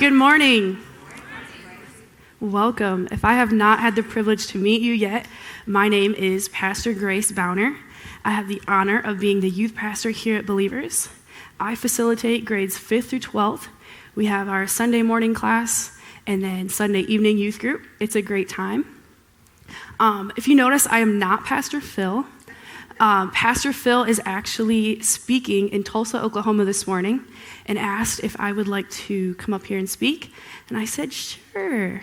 Good morning. Welcome. If I have not had the privilege to meet you yet, my name is Pastor Grace Boughner. I have the honor of being the youth pastor here at Believers. I facilitate grades 5th through 12th. We have our Sunday morning class and then Sunday evening youth group. It's a great time. If you notice, I am not Pastor Phil. Pastor Phil is actually speaking in Tulsa, Oklahoma this morning and asked if I would like to come up here and speak. And I said, sure.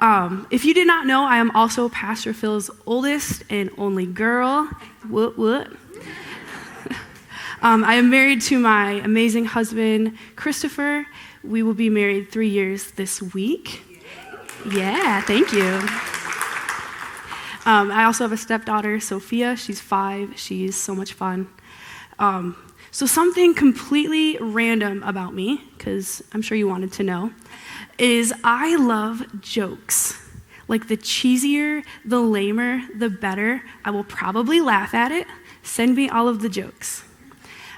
If you did not know, I am also Pastor Phil's oldest and only girl. What? I am married to my amazing husband, Christopher. We will be married 3 years this week. Yeah, thank you. I also have a stepdaughter, Sophia. She's 5. She's so much fun. So something completely random about me, because I'm sure you wanted to know, is I love jokes. Like the cheesier, the lamer, the better. I will probably laugh at it. Send me all of the jokes.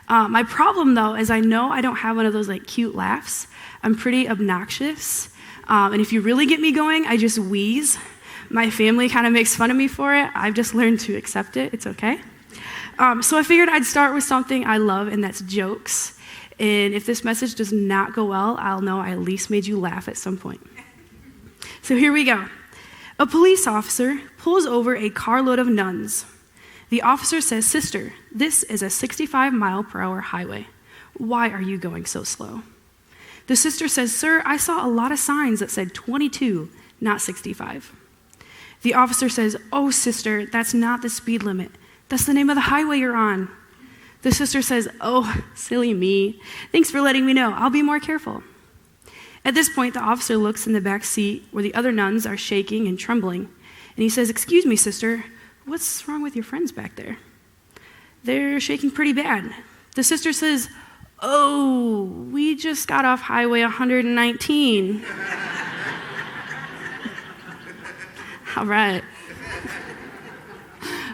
My problem, though, is I know I don't have one of those like cute laughs. I'm pretty obnoxious. And if you really get me going, I just wheeze. My family kind of makes fun of me for it. I've just learned to accept it. It's okay. So I figured I'd start with something I love, and that's jokes. And if this message does not go well, I'll know I at least made you laugh at some point. So here we go. A police officer pulls over a carload of nuns. The officer says, "Sister, this is a 65-mile-per-hour highway. Why are you going so slow?" The sister says, "Sir, I saw a lot of signs that said 22, not 65. The officer says, "Oh, sister, that's not the speed limit. That's the name of the highway you're on." The sister says, "Oh, silly me. Thanks for letting me know. I'll be more careful." At this point, the officer looks in the back seat where the other nuns are shaking and trembling, and he says, "Excuse me, sister, what's wrong with your friends back there? They're shaking pretty bad." The sister says, "Oh, we just got off Highway 119. All right.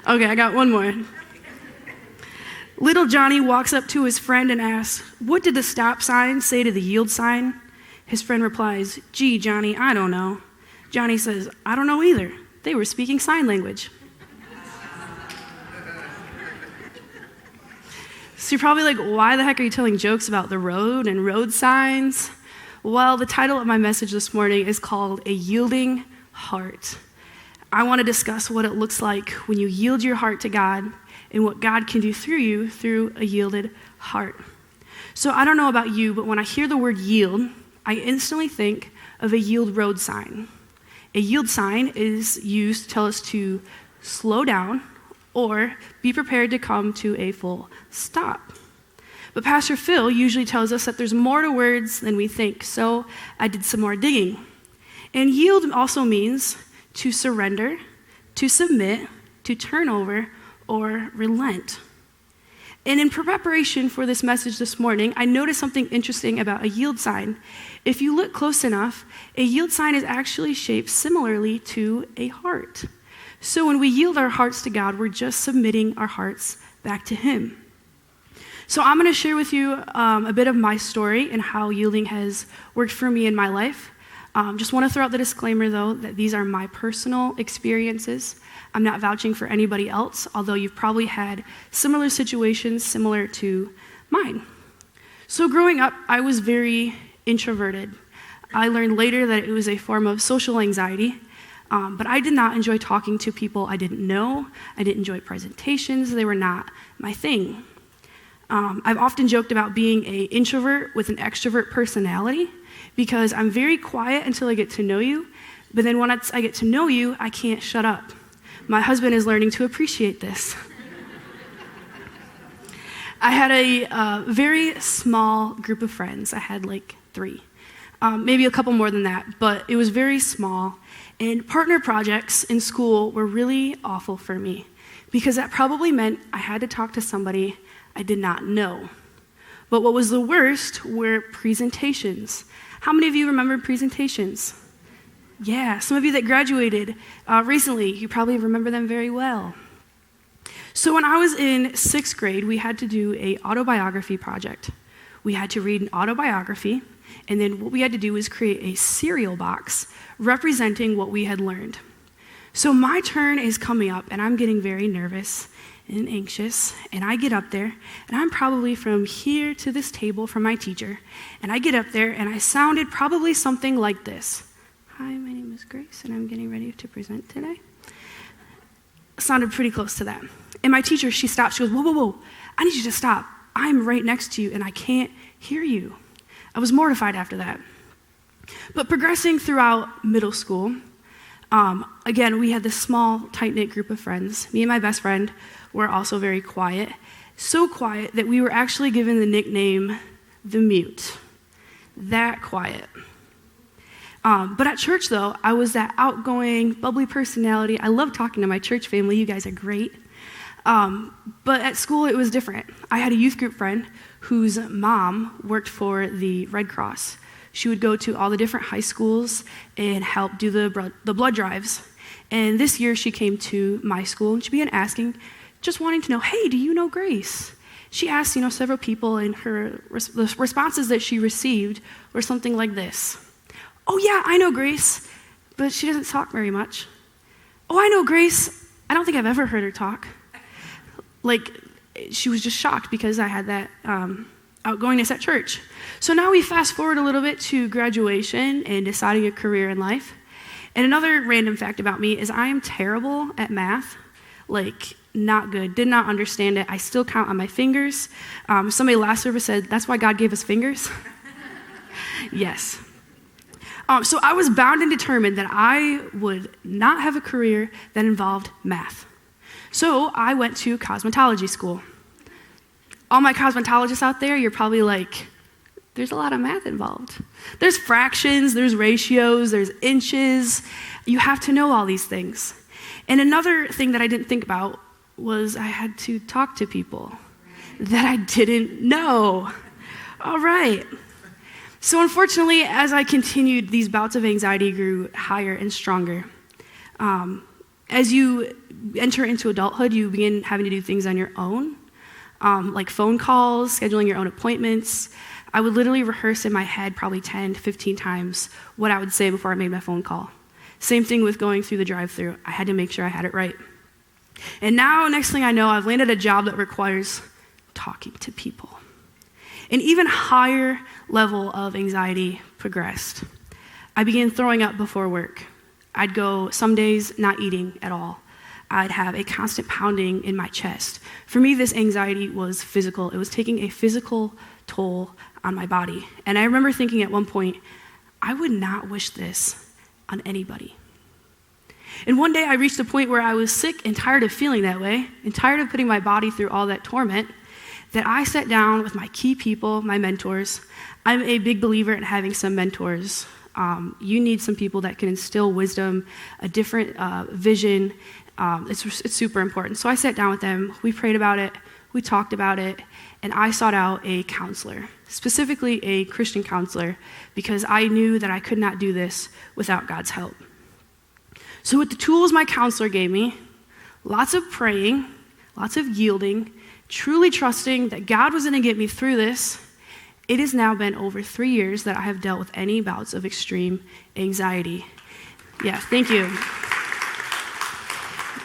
Okay, I got one more. Little Johnny walks up to his friend and asks, "What did the stop sign say to the yield sign?" His friend replies, "Gee, Johnny, I don't know." Johnny says, "I don't know either. They were speaking sign language." So you're probably like, why the heck are you telling jokes about the road and road signs? Well, the title of my message this morning is called A Yielding Heart. I want to discuss what it looks like when you yield your heart to God and what God can do through you through a yielded heart. So I don't know about you, but when I hear the word yield, I instantly think of a yield road sign. A yield sign is used to tell us to slow down or be prepared to come to a full stop. But Pastor Phil usually tells us that there's more to words than we think, so I did some more digging. And yield also means to surrender, to submit, to turn over, or relent. And in preparation for this message this morning, I noticed something interesting about a yield sign. If you look close enough, a yield sign is actually shaped similarly to a heart. So when we yield our hearts to God, we're just submitting our hearts back to Him. So I'm going to share with you a bit of my story and how yielding has worked for me in my life. Just want to throw out the disclaimer, though, that these are my personal experiences. I'm not vouching for anybody else, although you've probably had similar situations similar to mine. So growing up, I was very introverted. I learned later that it was a form of social anxiety, but I did not enjoy talking to people I didn't know. I didn't enjoy presentations. They were not my thing. I've often joked about being an introvert with an extrovert personality because I'm very quiet until I get to know you, but then once I get to know you, I can't shut up. My husband is learning to appreciate this. I had a very small group of friends. I had like 3, maybe a couple more than that, but it was very small. And partner projects in school were really awful for me because that probably meant I had to talk to somebody I did not know. But what was the worst were presentations. How many of you remember presentations? Yeah, some of you that graduated recently, you probably remember them very well. So when I was in 6th grade, we had to do an autobiography project. We had to read an autobiography, And then what we had to do was create a cereal box representing what we had learned. So my turn is coming up, and I'm getting very nervous and anxious, and I get up there, and I'm probably from here to this table from my teacher, and I get up there, and I sounded probably something like this. Hi, my name is Grace, and I'm getting ready to present today. Sounded pretty close to that. And my teacher, she stopped, she goes, whoa, I need you to stop. I'm right next to you, and I can't hear you. I was mortified after that. But progressing throughout middle school, again, we had this small, tight-knit group of friends. Me and my best friend were also very quiet, so quiet that we were actually given the nickname the Mute. That quiet. But at church, though, I was that outgoing, bubbly personality. I love talking to my church family. You guys are great. But at school, it was different. I had a youth group friend whose mom worked for the Red Cross. She would go to all the different high schools and help do the blood drives. And this year, she came to my school, and she began asking, just wanting to know, hey, do you know Grace? She asked, several people, and the responses that she received were something like this. Oh, yeah, I know Grace, but she doesn't talk very much. Oh, I know Grace. I don't think I've ever heard her talk. Like, she was just shocked because I had that outgoingness at church. So now we fast forward a little bit to graduation and deciding a career in life. And another random fact about me is I am terrible at math, like not good, did not understand it. I still count on my fingers. Somebody last service said, that's why God gave us fingers. Yes. So I was bound and determined that I would not have a career that involved math. So I went to cosmetology school. All my cosmetologists out there, you're probably like, there's a lot of math involved. There's fractions, there's ratios, there's inches. You have to know all these things. And another thing that I didn't think about was I had to talk to people that I didn't know. All right. So unfortunately, as I continued, these bouts of anxiety grew higher and stronger. As you enter into adulthood, you begin having to do things on your own, like phone calls, scheduling your own appointments. I would literally rehearse in my head probably 10 to 15 times what I would say before I made my phone call. Same thing with going through the drive-thru. I had to make sure I had it right. And now, next thing I know, I've landed a job that requires talking to people. An even higher level of anxiety progressed. I began throwing up before work. I'd go some days not eating at all. I'd have a constant pounding in my chest. For me, this anxiety was physical. It was taking a physical toll on my body. And I remember thinking at one point, I would not wish this on anybody. And one day I reached a point where I was sick and tired of feeling that way, and tired of putting my body through all that torment, that I sat down with my key people, my mentors. I'm a big believer in having some mentors. You need some people that can instill wisdom, a different vision. It's super important. So I sat down with them. We prayed about it. We talked about it. And I sought out a counselor, specifically a Christian counselor, because I knew that I could not do this without God's help. So with the tools my counselor gave me, lots of praying, lots of yielding, truly trusting that God was going to get me through this, it has now been over 3 years that I have dealt with any bouts of extreme anxiety. Yeah, thank you.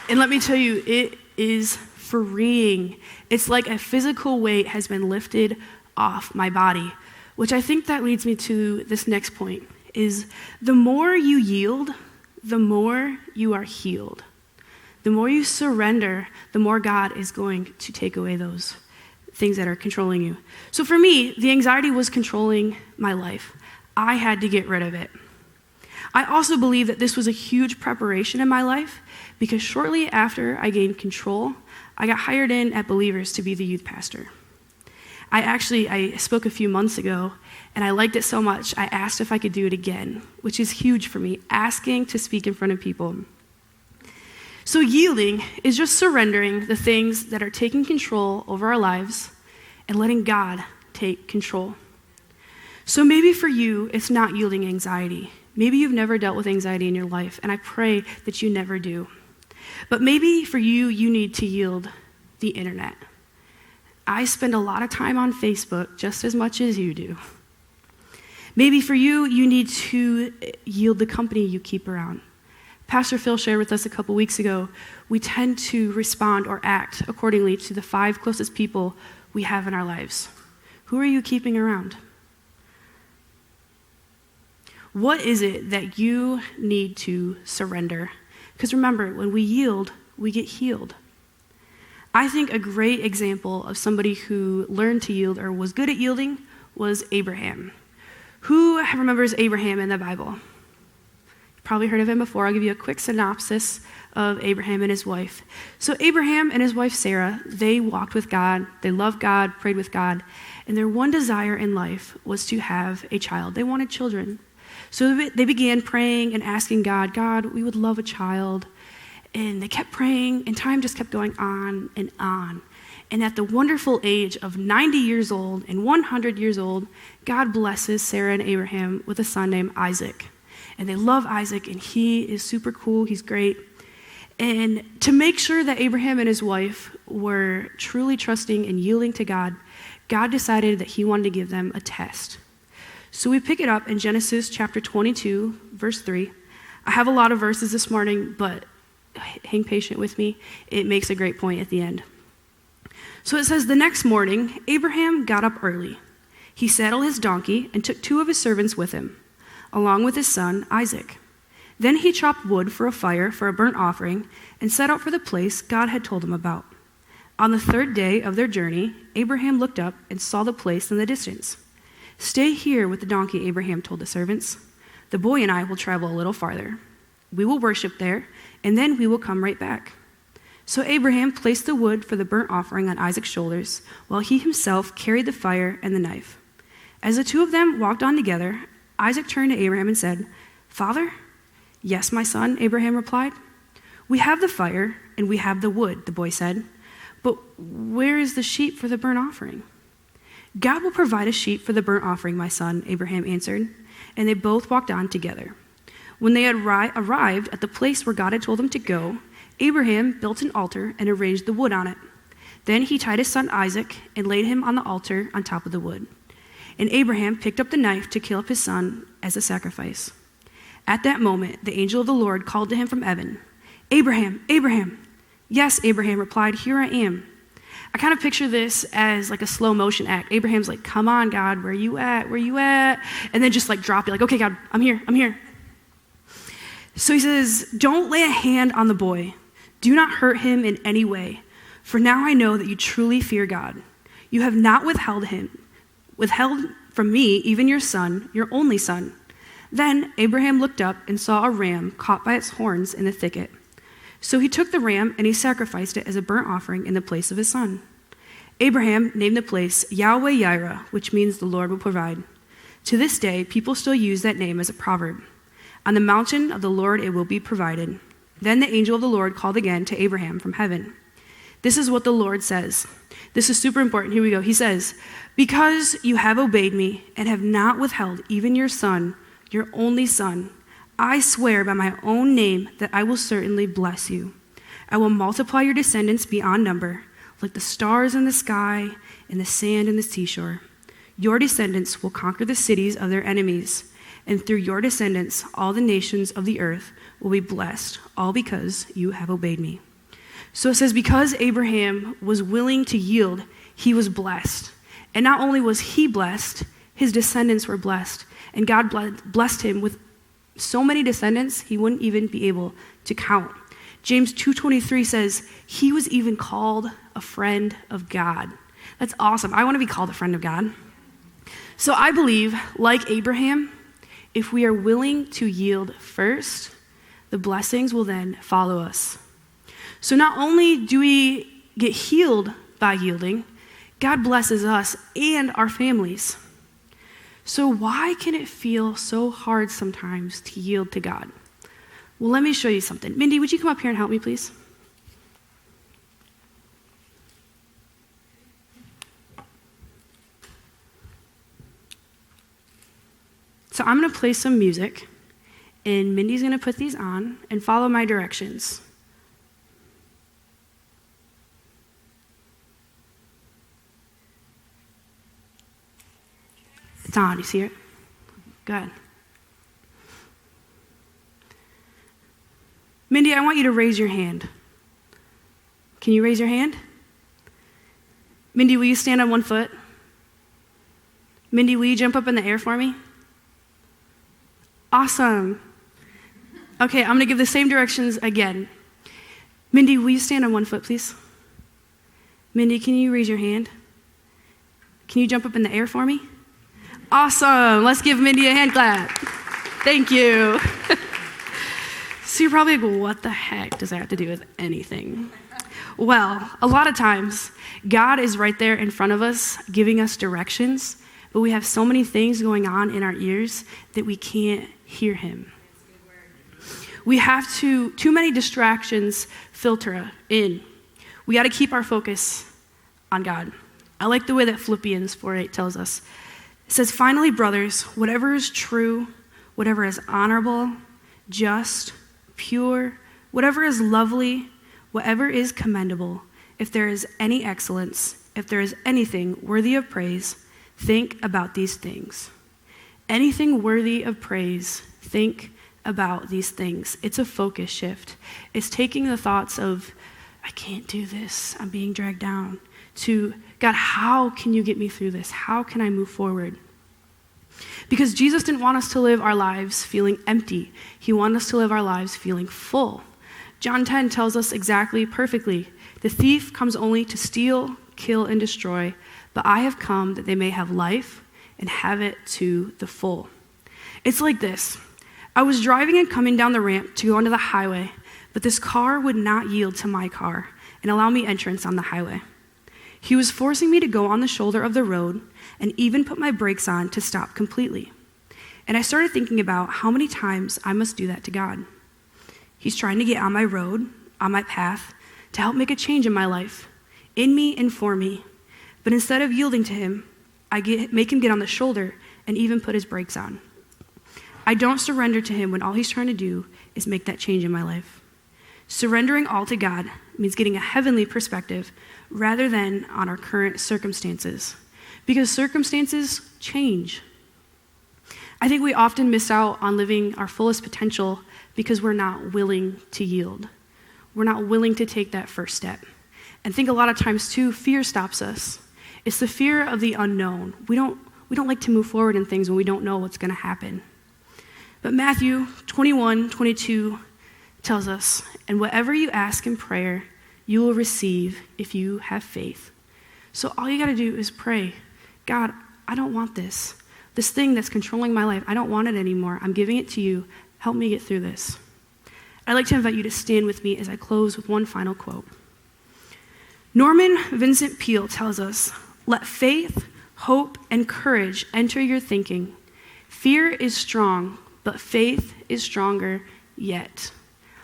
And let me tell you, it is freeing. It's like a physical weight has been lifted off my body, which I think that leads me to this next point, is the more you yield, the more you are healed. The more you surrender, the more God is going to take away those things that are controlling you. So for me, the anxiety was controlling my life. I had to get rid of it. I also believe that this was a huge preparation in my life because shortly after I gained control, I got hired in at Believers to be the youth pastor. I spoke a few months ago, and I liked it so much, I asked if I could do it again, which is huge for me, asking to speak in front of people. So yielding is just surrendering the things that are taking control over our lives and letting God take control. So maybe for you, it's not yielding anxiety. Maybe you've never dealt with anxiety in your life, and I pray that you never do. But maybe for you, you need to yield the internet. I spend a lot of time on Facebook just as much as you do. Maybe for you, you need to yield the company you keep around. Pastor Phil shared with us a couple weeks ago, we tend to respond or act accordingly to the 5 closest people we have in our lives. Who are you keeping around? What is it that you need to surrender? Because remember, when we yield, we get healed. I think a great example of somebody who learned to yield or was good at yielding was Abraham. Who remembers Abraham in the Bible? You've probably heard of him before. I'll give you a quick synopsis of Abraham and his wife. So Abraham and his wife Sarah, they walked with God, they loved God, prayed with God, and their one desire in life was to have a child. They wanted children. So they began praying and asking God, God, we would love a child. And they kept praying, and time just kept going on and on. And at the wonderful age of 90 years old and 100 years old, God blesses Sarah and Abraham with a son named Isaac. And they love Isaac, and he is super cool. He's great. And to make sure that Abraham and his wife were truly trusting and yielding to God, God decided that he wanted to give them a test. So we pick it up in Genesis chapter 22, verse 3. I have a lot of verses this morning, but hang patient with me. It makes a great point at the end. So it says, the next morning, Abraham got up early. He saddled his donkey and took 2 of his servants with him, along with his son Isaac. Then he chopped wood for a fire for a burnt offering and set out for the place God had told him about. On the 3rd day of their journey, Abraham looked up and saw the place in the distance. Stay here with the donkey, Abraham told the servants. The boy and I will travel a little farther. We will worship there, and then we will come right back. So Abraham placed the wood for the burnt offering on Isaac's shoulders, while he himself carried the fire and the knife. As the 2 of them walked on together, Isaac turned to Abraham and said, Father? Yes, my son, Abraham replied. We have the fire and we have the wood, the boy said. But where is the sheep for the burnt offering? God will provide a sheep for the burnt offering, my son, Abraham answered, and they both walked on together. When they had arrived at the place where God had told them to go, Abraham built an altar and arranged the wood on it. Then he tied his son Isaac and laid him on the altar on top of the wood. And Abraham picked up the knife to kill up his son as a sacrifice. At that moment, the angel of the Lord called to him from heaven, Abraham, Abraham. Yes, Abraham replied, here I am. I kind of picture this as like a slow motion act. Abraham's like, come on, God, where you at? Where you at? And then just like drop it, like, okay, God, I'm here, I'm here. So he says, don't lay a hand on the boy. Do not hurt him in any way. For now I know that you truly fear God. You have not withheld from me even your son, your only son. Then Abraham looked up and saw a ram caught by its horns in the thicket. So he took the ram and he sacrificed it as a burnt offering in the place of his son. Abraham named the place Yahweh-Yireh, which means the Lord will provide. To this day, people still use that name as a proverb. On the mountain of the Lord it will be provided. Then the angel of the Lord called again to Abraham from heaven. This is what the Lord says. This is super important. Here we go. He says, because you have obeyed me and have not withheld even your son, your only son, I swear by my own name that I will certainly bless you. I will multiply your descendants beyond number, like the stars in the sky and the sand in the seashore. Your descendants will conquer the cities of their enemies, and through your descendants, all the nations of the earth will be blessed, all because you have obeyed me. So it says, because Abraham was willing to yield, he was blessed. And not only was he blessed, his descendants were blessed. And God blessed him with so many descendants, he wouldn't even be able to count. James 2:23 says, he was even called a friend of God. That's awesome. I want to be called a friend of God. So I believe, like Abraham, if we are willing to yield first, the blessings will then follow us. So not only do we get healed by yielding, God blesses us and our families. So why can it feel so hard sometimes to yield to God? Well, let me show you something. Mindy, would you come up here and help me, please? So I'm going to play some music, and Mindy's going to put these on and follow my directions. It's on, you see it? Go ahead. Mindy, I want you to raise your hand. Can you raise your hand? Mindy, will you stand on one foot? Mindy, will you jump up in the air for me? Awesome. Okay, I'm going to give the same directions again. Mindy, will you stand on one foot, please? Mindy, can you raise your hand? Can you jump up in the air for me? Awesome. Let's give Mindy a hand clap. Thank you. So you're probably like, what the heck does that have to do with anything? Well, a lot of times, God is right there in front of us, giving us directions, but we have so many things going on in our ears that we can't hear him. We have too many distractions filter in. We got to keep our focus on God. I like the way that Philippians 4:8 tells us. It says, finally, brothers, whatever is true, whatever is honorable, just, pure, whatever is lovely, whatever is commendable, if there is any excellence, if there is anything worthy of praise, think about these things. Anything worthy of praise, think about these things. It's a focus shift. It's taking the thoughts of, I can't do this, I'm being dragged down, to, God, how can you get me through this? How can I move forward? Because Jesus didn't want us to live our lives feeling empty. He wanted us to live our lives feeling full. John 10 tells us exactly, perfectly, the thief comes only to steal, kill, and destroy, but I have come that they may have life and have it to the full. It's like this. I was driving and coming down the ramp to go onto the highway, but this car would not yield to my car and allow me entrance on the highway. He was forcing me to go on the shoulder of the road and even put my brakes on to stop completely. And I started thinking about how many times I must do that to God. He's trying to get on my road, on my path, to help make a change in my life, in me and for me. But instead of yielding to him, I make him get on the shoulder and even put his brakes on. I don't surrender to him when all he's trying to do is make that change in my life. Surrendering all to God means getting a heavenly perspective rather than on our current circumstances, because circumstances change. I think we often miss out on living our fullest potential because we're not willing to yield. We're not willing to take that first step. And I think a lot of times too, fear stops us. It's the fear of the unknown. We don't like to move forward in things when we don't know what's going to happen. But Matthew 21:22 tells us, and whatever you ask in prayer, you will receive if you have faith. So all you got to do is pray. God, I don't want this. This thing that's controlling my life, I don't want it anymore. I'm giving it to you. Help me get through this. I'd like to invite you to stand with me as I close with one final quote. Norman Vincent Peale tells us, let faith, hope, and courage enter your thinking. Fear is strong, but faith is stronger yet.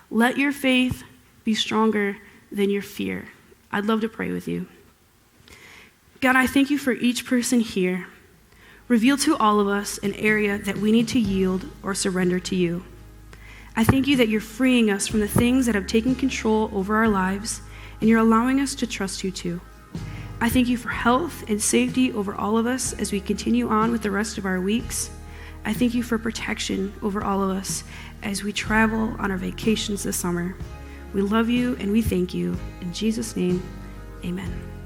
Let your faith be stronger than your fear. I'd love to pray with you. God, I thank you for each person here. Reveal to all of us an area that we need to yield or surrender to you. I thank you that you're freeing us from the things that have taken control over our lives, and you're allowing us to trust you too. I thank you for health and safety over all of us as we continue on with the rest of our weeks. I thank you for protection over all of us as we travel on our vacations this summer. We love you and we thank you. In Jesus' name, amen.